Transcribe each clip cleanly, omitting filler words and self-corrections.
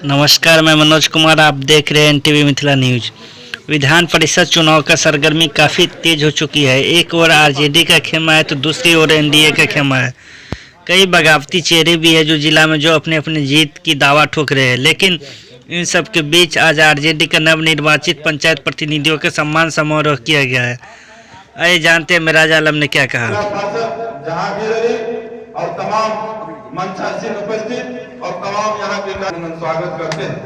नमस्कार, मैं मनोज कुमार। आप देख रहे हैं एनटीवी मिथिला न्यूज। विधान परिषद चुनाव का सरगर्मी काफ़ी तेज हो चुकी है। एक ओर आरजेडी का खेमा है तो दूसरी ओर एनडीए का खेमा है। कई बगावती चेहरे भी हैं जो जिला में अपने अपने जीत की दावा ठोक रहे हैं, लेकिन इन सब के बीच आज आरजेडी का नवनिर्वाचित पंचायत प्रतिनिधियों के सम्मान समारोह किया गया है। आइए जानते हैं मिराज आलम ने क्या कहा। और तमाम मंचासीन उपस्थित और तमाम यहाँ के स्वागत करते हैं।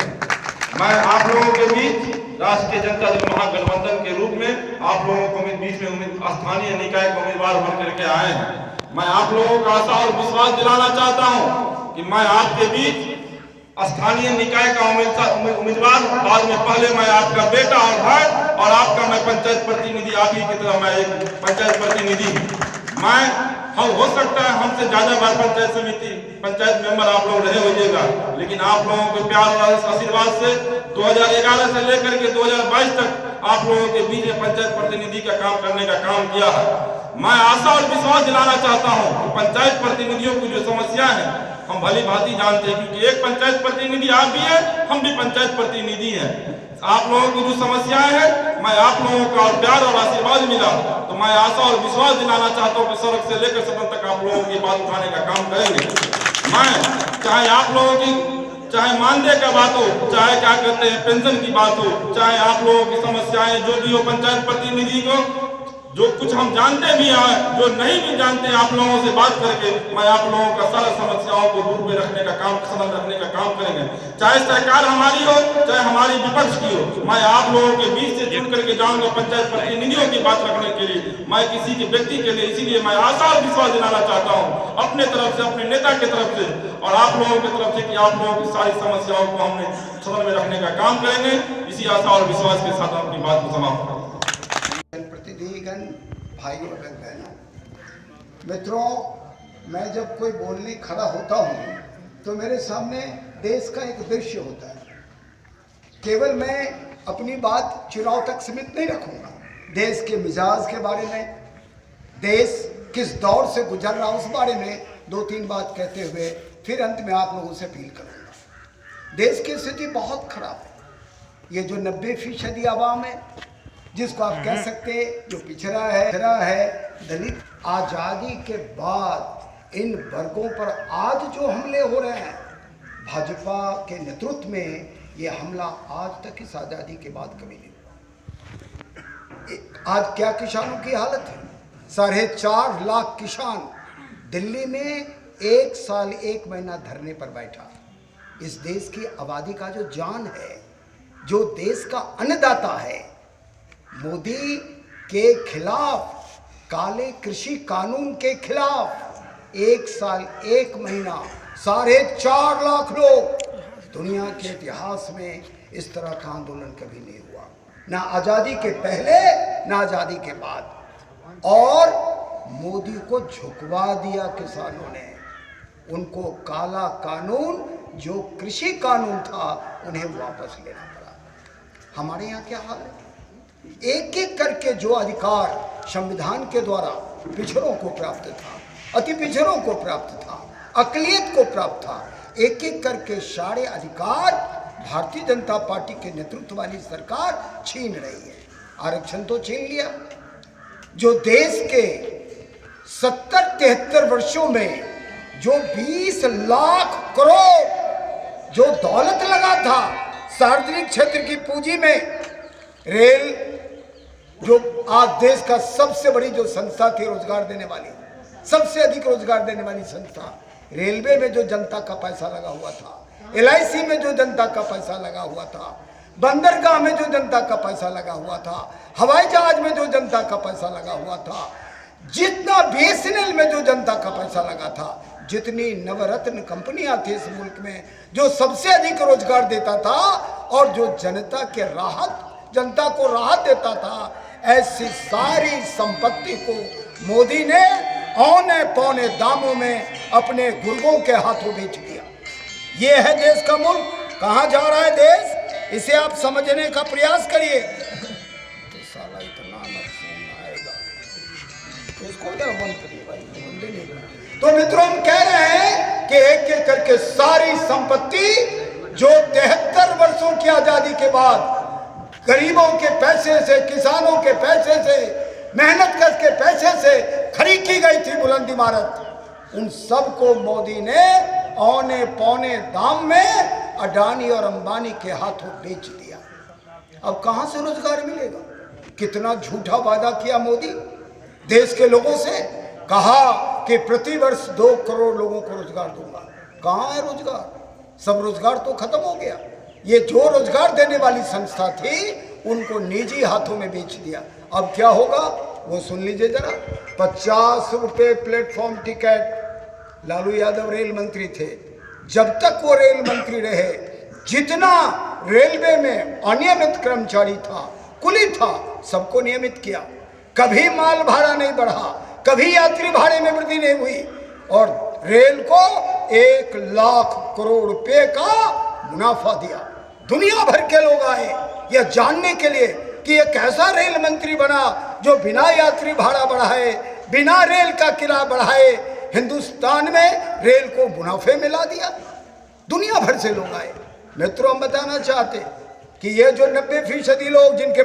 मैं आप लोगों के बीच राष्ट्रीय जनता दल महागठबंधन के रूप में आप लोगों को बीच में स्थानीय निकाय के उम्मीदवार बन करके आए हैं। मैं आप लोगों को आशा और विश्वास दिलाना चाहता हूं कि मैं आपके बीच स्थानीय निकाय का उम्मीदवार, बाद में पहले मैं आपका बेटा और भाई और आपका मैं पंचायत प्रतिनिधि, आप ही की तरह मैं एक पंचायत प्रतिनिधि हूँ। हम हो सकता है हमसे ज्यादा बार पंचायत समिति पंचायत मेंबर आप लोग रहे होइएगा, लेकिन आप लोगों के प्यार और आशीर्वाद से 2011 से लेकर के 2022 तक आप लोगों के बीच में पंचायत प्रतिनिधि का काम करने का काम किया है। मैं आशा और विश्वास दिलाना चाहता हूं कि पंचायत प्रतिनिधियों की जो समस्या है हम भली भांति जानते हैं, क्योंकि एक पंचायत प्रतिनिधि आप भी है, हम भी पंचायत प्रतिनिधि हैं। आप लोगों की जो समस्याएं हैं, मैं आप लोगों का और प्यार और आशीर्वाद मिला तो मैं आशा और विश्वास दिलाना चाहता हूं कि सड़क से लेकर सदन तक आप लोगों की बात उठाने का काम करेंगे। मैं चाहे आप लोगों की चाहे मानदेय का बात हो, चाहे क्या कहते हैं पेंशन की बात हो, चाहे आप लोगों की समस्याएं जो भी हो, पंचायत प्रतिनिधि को जो कुछ हम जानते भी हैं, जो नहीं भी जानते, आप लोगों से बात करके मैं आप लोगों का सारा समस्याओं को दूर में रखने का काम, सरल रखने का काम करेंगे। चाहे सरकार हमारी हो, चाहे हमारी विपक्ष की हो, मैं आप लोगों के बीच से जुड़ करके जाऊंगा पंचायत प्रतिनिधियों की बात रखने के लिए, मैं किसी के व्यक्ति के लिए। इसीलिए मैं आशा और विश्वास दिलाना चाहता हूँ अपने तरफ से, अपने नेता की तरफ से और आप लोगों की तरफ से कि आप लोगों की सारी समस्याओं को हमने सदन में रखने का काम करेंगे। इसी आशा और विश्वास के साथ अपनी बात को समाप्त करेंगे। प्रतिनिधिगण, भाइयों और बहनों, मित्रों, मैं जब कोई बोलने खड़ा होता हूँ तो मेरे सामने देश का एक दृश्य होता है। केवल मैं अपनी बात चुनाव तक सीमित नहीं रखूंगा, देश के मिजाज के बारे में, देश किस दौर से गुजर रहा उस बारे में दो तीन बात कहते हुए फिर अंत में आप लोगों से अपील करूंगा। देश की स्थिति बहुत खराब है। ये जो 90% आवाम है, जिसको आप कह सकते हैं जो पिछड़ा है, दलित, आज़ादी के बाद इन वर्गों पर आज जो हमले हो रहे हैं, भाजपा के नेतृत्व में ये हमला आज तक इस आज़ादी के बाद कभी नहीं हुआ। आज क्या किसानों की हालत है? 4.5 लाख किसान दिल्ली में 1 साल 1 महीना धरने पर बैठा। इस देश की आबादी का जो जान है, जो देश का अन्नदाता है, मोदी के खिलाफ, काले कृषि कानून के खिलाफ 1 साल 1 महीना 4.5 लाख लोग, दुनिया के इतिहास में इस तरह का आंदोलन कभी नहीं हुआ, ना आज़ादी के पहले ना आज़ादी के बाद। और मोदी को झुकवा दिया किसानों ने। उनको काला कानून जो कृषि कानून था उन्हें वापस लेना पड़ा। हमारे यहाँ क्या हाल है? एक एक करके जो अधिकार संविधान के द्वारा पिछड़ों को प्राप्त था, अति पिछड़ों को प्राप्त था, अकलियत को प्राप्त था, एक एक करके सारे अधिकार भारतीय जनता पार्टी के नेतृत्व वाली सरकार छीन रही है। आरक्षण तो छीन लिया। जो देश के 70-73 वर्षों में जो 20 लाख करोड़ जो दौलत लगा था सार्वजनिक क्षेत्र की पूंजी में, रेल जो आज देश का सबसे बड़ी जो संस्था थी रोजगार देने वाली, सबसे अधिक रोजगार देने वाली संस्था, रेलवे में जो जनता का पैसा लगा हुआ था, LIC में जो जनता का पैसा लगा हुआ था, बंदरगाह में जो जनता का पैसा लगा हुआ था, हवाई जहाज में जो जनता का पैसा लगा हुआ था, जितना BSNL में जो जनता का पैसा लगा था, जितनी नवरत्न कंपनियां थी इस मुल्क में जो सबसे अधिक रोजगार देता था और जो जनता को राहत देता था, ऐसी सारी संपत्ति को मोदी ने औने पौने दामों में अपने गुर्गों के हाथों बेच दिया। ये है देश का मुल्क। कहाँ जा रहा है देश, इसे आप समझने का प्रयास करिए। तो साला इतना नुकसान आएगा तो इसको क्या बंद करिए भाई। तो मित्रों, हम कह रहे हैं कि एक एक करके सारी संपत्ति जो 73 वर्षों की आजादी के बाद गरीबों के पैसे से, किसानों के पैसे से, मेहनत करके पैसे से खड़ी की गई थी बुलंद इमारत, उन सबको मोदी ने औने पौने दाम में अडानी और अंबानी के हाथों बेच दिया। अब कहां से रोजगार मिलेगा? कितना झूठा वादा किया मोदी देश के लोगों से, कहा कि प्रतिवर्ष 2 करोड़ लोगों को रोजगार दूंगा। कहां है रोजगार? सब रोजगार तो खत्म हो गया। ये जो रोजगार देने वाली संस्था थी उनको निजी हाथों में बेच दिया। अब क्या होगा वो सुन लीजिए जरा। 50 रुपए platform ticket, Lalu Yadav rail मंत्री थे, जब तक वो रेल मंत्री रहे जितना रेलवे में अनियमित कर्मचारी था, कुली था, सबको नियमित किया। कभी माल भाड़ा नहीं बढ़ा, कभी यात्री भाड़े में वृद्धि नहीं हुई, और रेल को 1 लाख करोड़ रुपए का मुनाफा दिया। दुनिया भर के लोग आए यह जानने के लिए कि यह कैसा रेल मंत्री बना जो बिना यात्री भाड़ा बढ़ाए, बिना रेल का किराया बढ़ाए हिंदुस्तान में रेल को मुनाफे में ला दिया। दुनिया भर से लोग आए। मित्रों, हम बताना चाहते कि ये जो 90% लोग जिनके